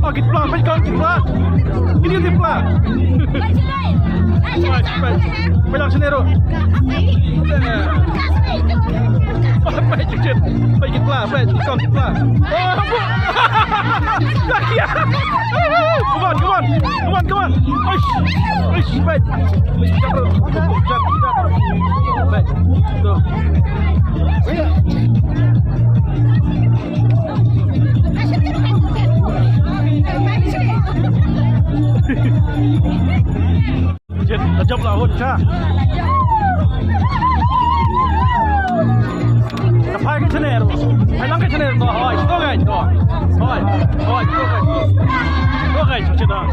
Oh, kita pelan, pegang kita pelan. Ini dia pelan. Pegang sendiri. Baik cucuk, baik kita pelan, baik pegang kita pelan. Oh, lagi ya. Come on. Ish, baik. Baik. Tuh. Chết, nó chốc là hôn cha. Tập hai cái chân này rồi. Hai năm cái chân này rồi. Hỏi, có gầy rồi. Hỏi, có gầy. Có gầy chết đó.